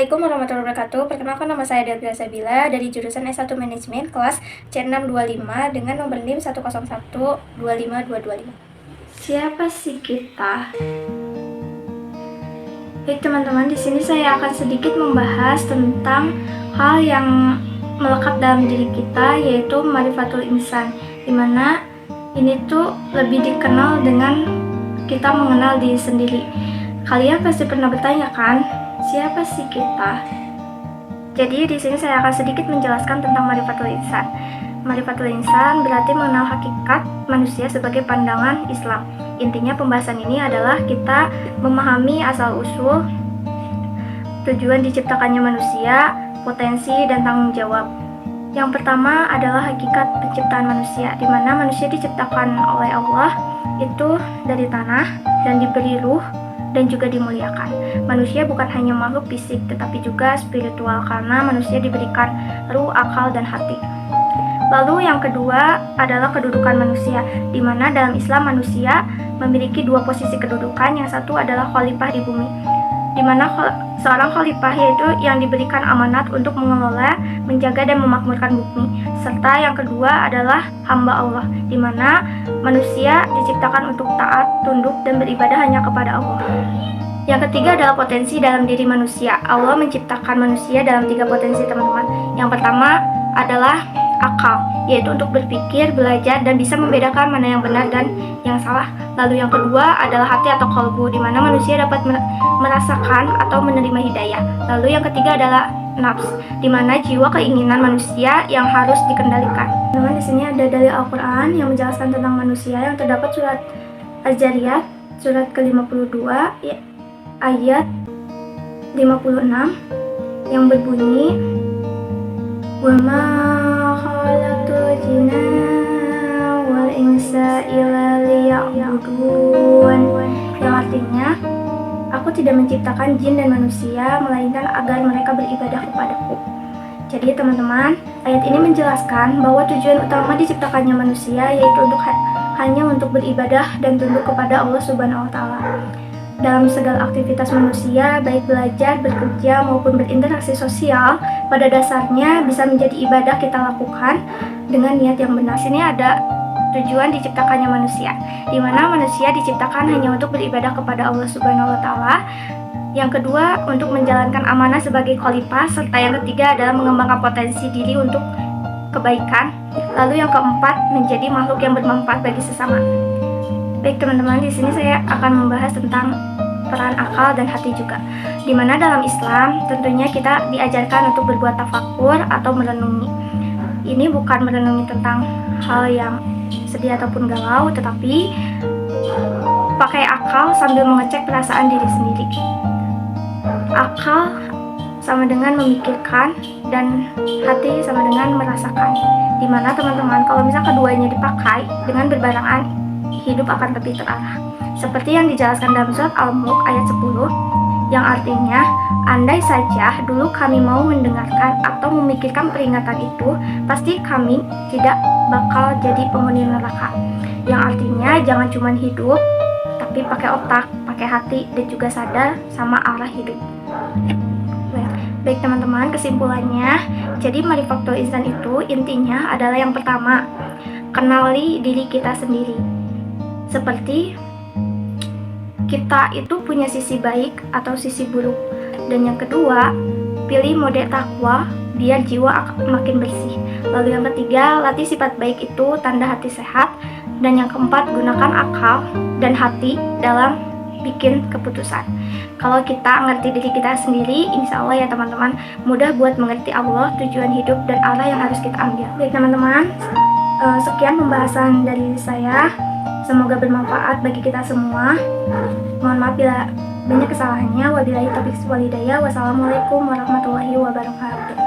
Assalamualaikum warahmatullahi wabarakatuh. Perkenalkan, nama saya Delvia Sabila dari jurusan S1 Manajemen kelas C625 dengan nomor NIM 101-25225. Siapa sih kita? Baik teman-teman, di sini saya akan sedikit membahas tentang hal yang melekat dalam diri kita, yaitu Ma'rifatul Insan, dimana ini tuh lebih dikenal dengan kita mengenal diri sendiri. Kalian pasti pernah bertanya kan, siapa sih kita? Jadi di sini saya akan sedikit menjelaskan tentang Ma'rifatul Insan. Ma'rifatul Insan berarti mengenal hakikat manusia sebagai pandangan Islam. Intinya pembahasan ini adalah kita memahami asal-usul, tujuan diciptakannya manusia, potensi dan tanggung jawab. Yang pertama adalah hakikat penciptaan manusia, di mana manusia diciptakan oleh Allah itu dari tanah dan diberi ruh dan juga dimuliakan. Manusia bukan hanya makhluk fisik, tetapi juga spiritual, karena manusia diberikan ruh, akal, dan hati. Lalu yang kedua adalah kedudukan manusia, di mana dalam Islam manusia memiliki dua posisi kedudukan. Yang satu adalah khalifah di bumi, di mana seorang khalifah yaitu yang diberikan amanat untuk mengelola, menjaga, dan memakmurkan bumi. Serta yang kedua adalah hamba Allah, di mana manusia diciptakan untuk taat, tunduk, dan beribadah hanya kepada Allah. Yang ketiga adalah potensi dalam diri manusia. Allah menciptakan manusia dalam tiga potensi, teman-teman. Yang pertama adalah akal, yaitu untuk berpikir, belajar, dan bisa membedakan mana yang benar dan yang salah. Lalu yang kedua adalah hati atau qalbu, di mana manusia dapat merasakan atau menerima hidayah. Lalu yang ketiga adalah nafs, di mana jiwa keinginan manusia yang harus dikendalikan. Teman-teman, di sini ada dalil Al-Qur'an yang menjelaskan tentang manusia yang terdapat surat Az-Zariyat surat ke-52 ayat 56 yang berbunyi, "Wa ma khalaqtul jinna wal insa illa liya'budun," yang artinya, aku tidak menciptakan jin dan manusia melainkan agar mereka beribadah kepadaku. Jadi teman-teman, ayat ini menjelaskan bahwa tujuan utama diciptakannya manusia yaitu hanya untuk beribadah dan tunduk kepada Allah Subhanahu wa Ta'ala. Dalam segala aktivitas manusia, baik belajar, bekerja, maupun berinteraksi sosial, pada dasarnya bisa menjadi ibadah kita lakukan dengan niat yang benar. Sini ada tujuan diciptakannya manusia, di mana manusia diciptakan hanya untuk beribadah kepada Allah Subhanahu wa Ta'ala. Yang kedua, untuk menjalankan amanah sebagai khalifah, serta yang ketiga adalah mengembangkan potensi diri untuk kebaikan. Lalu yang keempat, menjadi makhluk yang bermanfaat bagi sesama. Baik teman-teman, di sini saya akan membahas tentang peran akal dan hati juga. Di mana dalam Islam tentunya kita diajarkan untuk berbuat tafakur atau merenungi. Ini bukan merenungi tentang hal yang sedih ataupun galau, tetapi pakai akal sambil mengecek perasaan diri sendiri. Akal sama dengan memikirkan dan hati sama dengan merasakan. Dimana teman-teman, kalau misal keduanya dipakai dengan berbarengan, hidup akan lebih terarah. Seperti yang dijelaskan dalam surat Al-Mulk ayat 10, yang artinya, andai saja dulu kami mau mendengarkan atau memikirkan peringatan itu, pasti kami tidak bakal jadi penghuni neraka. Yang artinya, jangan cuma hidup, tapi pakai otak, pakai hati, dan juga sadar sama arah hidup. Baik teman-teman, kesimpulannya, jadi Ma'rifatul Insan itu intinya adalah yang pertama, kenali diri kita sendiri. Seperti kita itu punya sisi baik atau sisi buruk. Dan yang kedua, pilih mode takwa biar jiwa makin bersih. Lalu yang ketiga, latih sifat baik itu tanda hati sehat. Dan yang keempat, gunakan akal dan hati dalam bikin keputusan. Kalau kita ngerti diri kita sendiri, insya Allah ya teman-teman, mudah buat mengerti Allah, tujuan hidup, dan arah yang harus kita ambil. Baik teman-teman, sekian pembahasan dari saya. Semoga bermanfaat bagi kita semua. Mohon maaf bila banyak kesalahannya. Wabillahi taufiq wal hidayah. Wassalamualaikum warahmatullahi wabarakatuh.